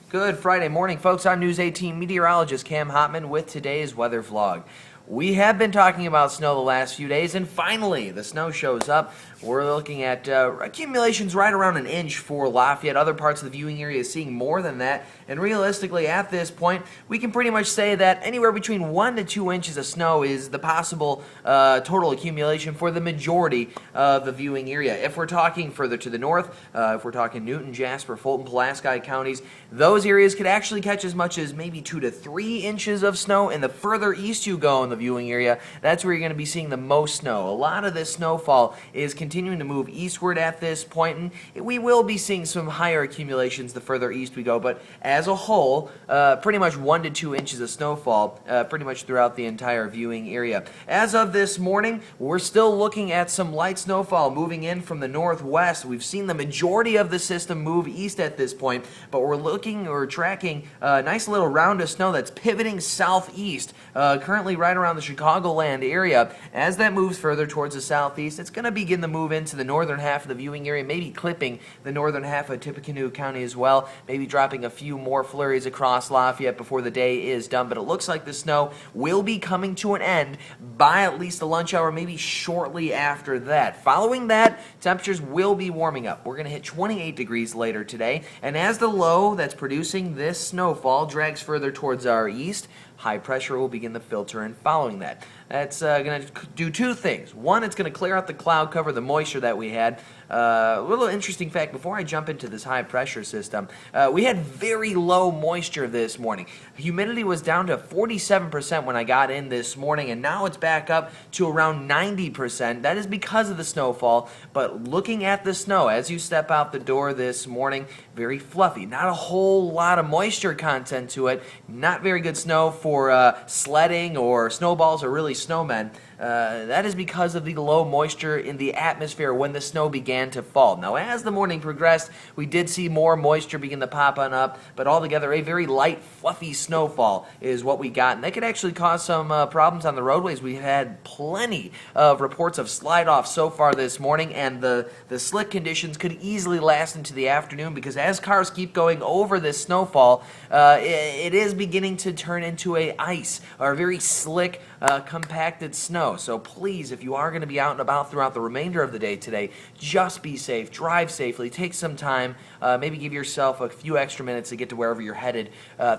Good Friday morning, folks. I'm News 18 meteorologist Cam Hotman with today's weather vlog. We have been talking about snow the last few days, and finally the snow shows up. We're looking at accumulations right around an inch for Lafayette. Other parts of the viewing area is seeing more than that, and realistically at this point we can pretty much say that anywhere between 1 to 2 inches of snow is the possible total accumulation for the majority of the viewing area. If we're talking further to the north, if we're talking Newton, Jasper, Fulton, Pulaski counties, those areas could actually catch as much as maybe 2 to 3 inches of snow. And the further east you go in the viewing area, that's where you're going to be seeing the most snow. A lot of this snowfall is continuing to move eastward at this point, and we will be seeing some higher accumulations the further east we go, but as a whole, pretty much 1 to 2 inches of snowfall pretty much throughout the entire viewing area. As of this morning, we're still looking at some light snowfall moving in from the northwest. We've seen the majority of the system move east at this point, but we're tracking a nice little round of snow that's pivoting southeast, currently right around the Chicagoland area. As that moves further towards the southeast, it's going to begin to move into the northern half of the viewing area, maybe clipping the northern half of Tippecanoe County as well, maybe dropping a few more flurries across Lafayette before the day is done. But it looks like the snow will be coming to an end by at least the lunch hour, maybe shortly after that. Following that, temperatures will be warming up. We're going to hit 28 degrees later today, and as the low that's producing this snowfall drags further towards our east, high pressure will begin to filter in following that. That's going to do two things. One, it's going to clear out the cloud cover, the moisture that we had. A little interesting fact, before I jump into this high pressure system, we had very low moisture this morning. Humidity was down to 47% when I got in this morning, and now it's back up to around 90%. That is because of the snowfall, but looking at the snow as you step out the door this morning, very fluffy. Not a whole lot of moisture content to it. Not very good snow for sledding or snowballs or really snowmen. That is because of the low moisture in the atmosphere when the snow began to fall. Now, as the morning progressed, we did see more moisture begin to pop on up, but altogether a very light, fluffy snowfall is what we got, and that could actually cause some problems on the roadways. We had plenty of reports of slide-off so far this morning, and the slick conditions could easily last into the afternoon, because as cars keep going over this snowfall, it is beginning to turn into a ice, or a very slick, compacted snow. So please, if you are going to be out and about throughout the remainder of the day today, just be safe, drive safely, take some time, maybe give yourself a few extra minutes to get to wherever you're headed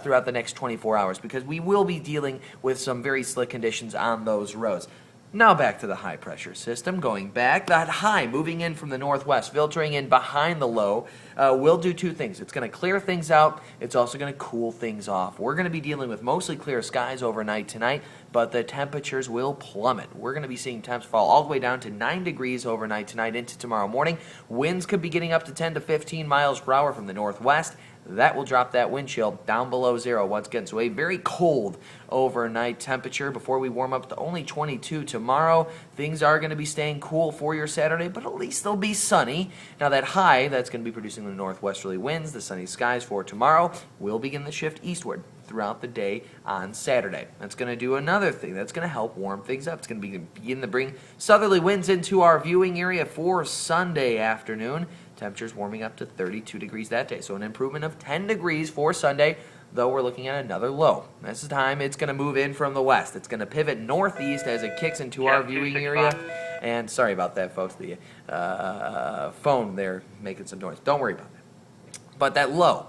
throughout the next 24 hours, because we will be dealing with some very slick conditions on those roads. Now back to the high pressure system. Going back, that high moving in from the northwest, filtering in behind the low, will do two things. It's going to clear things out. It's also going to cool things off. We're going to be dealing with mostly clear skies overnight tonight, but the temperatures will plummet. We're going to be seeing temps fall all the way down to 9 degrees overnight tonight into tomorrow morning. Winds could be getting up to 10 to 15 miles per hour from the northwest. That will drop that wind chill down below zero once again. So a very cold overnight temperature before we warm up to only 22 tomorrow. Things are going to be staying cool for your Saturday, but at least they'll be sunny. Now that high that's going to be producing the northwesterly winds, the sunny skies for tomorrow, will begin to shift eastward throughout the day on Saturday. That's going to do another thing. That's going to help warm things up. It's going to begin to bring southerly winds into our viewing area for Sunday afternoon. Temperatures warming up to 32 degrees that day. So an improvement of 10 degrees for Sunday, though we're looking at another low. This time it's going to move in from the west. It's going to pivot northeast as it kicks into our viewing area. And sorry about that, folks. The phone there making some noise. Don't worry about that. But that low,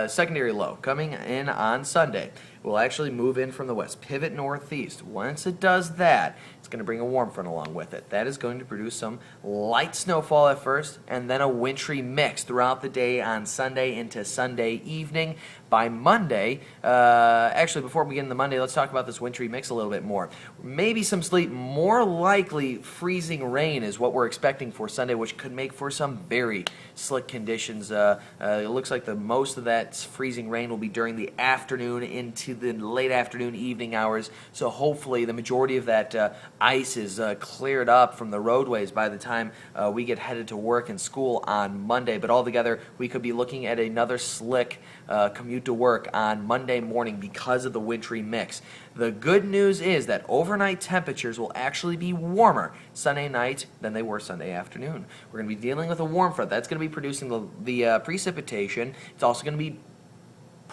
secondary low, coming in on Sunday, will actually move in from the west, pivot northeast. Once it does that, it's going to bring a warm front along with it. That is going to produce some light snowfall at first, and then a wintry mix throughout the day on Sunday into Sunday evening. By Monday, actually before we begin the Monday, let's talk about this wintry mix a little bit more. Maybe some sleet, more likely freezing rain is what we're expecting for Sunday, which could make for some very slick conditions. It looks like the most of that freezing rain will be during the afternoon into the late afternoon, evening hours. So hopefully the majority of that ice is cleared up from the roadways by the time we get headed to work and school on Monday. But altogether, we could be looking at another slick commute to work on Monday morning because of the wintry mix. The good news is that overnight temperatures will actually be warmer Sunday night than they were Sunday afternoon. We're going to be dealing with a warm front. That's going to be producing the precipitation. It's also going to be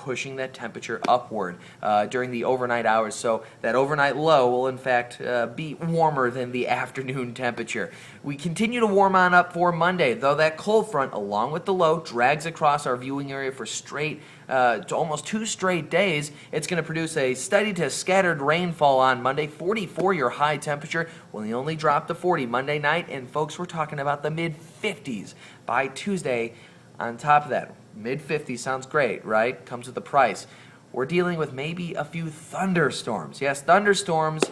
pushing that temperature upward during the overnight hours. So that overnight low will in fact be warmer than the afternoon temperature. We continue to warm on up for Monday, though that cold front, along with the low, drags across our viewing area for to almost 2 straight days. It's going to produce a steady to scattered rainfall on Monday. 44 your high temperature will only drop to 40 Monday night, and folks, we're talking about the mid-50s by Tuesday. On top of that, mid-50s sounds great, right? Comes with a price. We're dealing with maybe a few thunderstorms. Yes, thunderstorms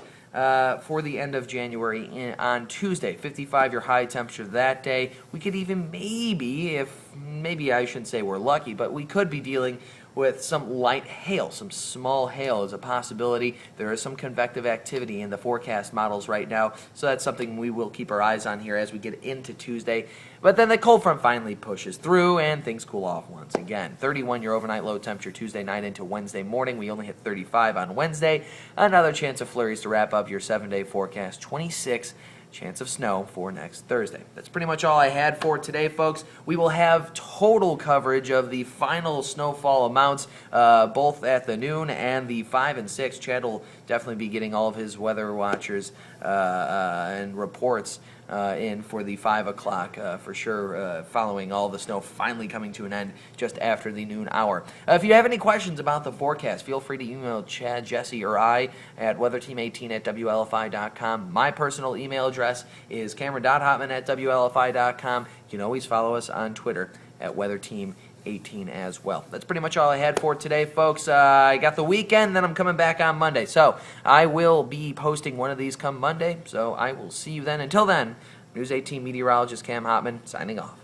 for the end of January on Tuesday. 55 your high temperature that day. We could even maybe I shouldn't say we're lucky, but we could be dealing with some light hail. Some small hail is a possibility. There is some convective activity in the forecast models right now, so that's something we will keep our eyes on here as we get into Tuesday. But then the cold front finally pushes through and things cool off once again. 31 your overnight low temperature Tuesday night into Wednesday morning. We only hit 35 on Wednesday. Another chance of flurries to wrap up your 7-day forecast. 26 chance of snow for next Thursday. That's pretty much all I had for today, folks. We will have total coverage of the final snowfall amounts both at the noon and the 5 and 6. Chad will definitely be getting all of his weather watchers and reports in for the 5 o'clock for sure, following all the snow finally coming to an end just after the noon hour. If you have any questions about the forecast, feel free to email Chad, Jesse, or I at weatherteam18@WLFI.com. My personal email address is cameron.hotman@WLFI.com. You can always follow us on Twitter at weatherteam18 as well. That's pretty much all I had for today, folks. I got the weekend, then I'm coming back on Monday. So I will be posting one of these come Monday. So I will see you then. Until then, News 18 meteorologist Cam Hotman signing off.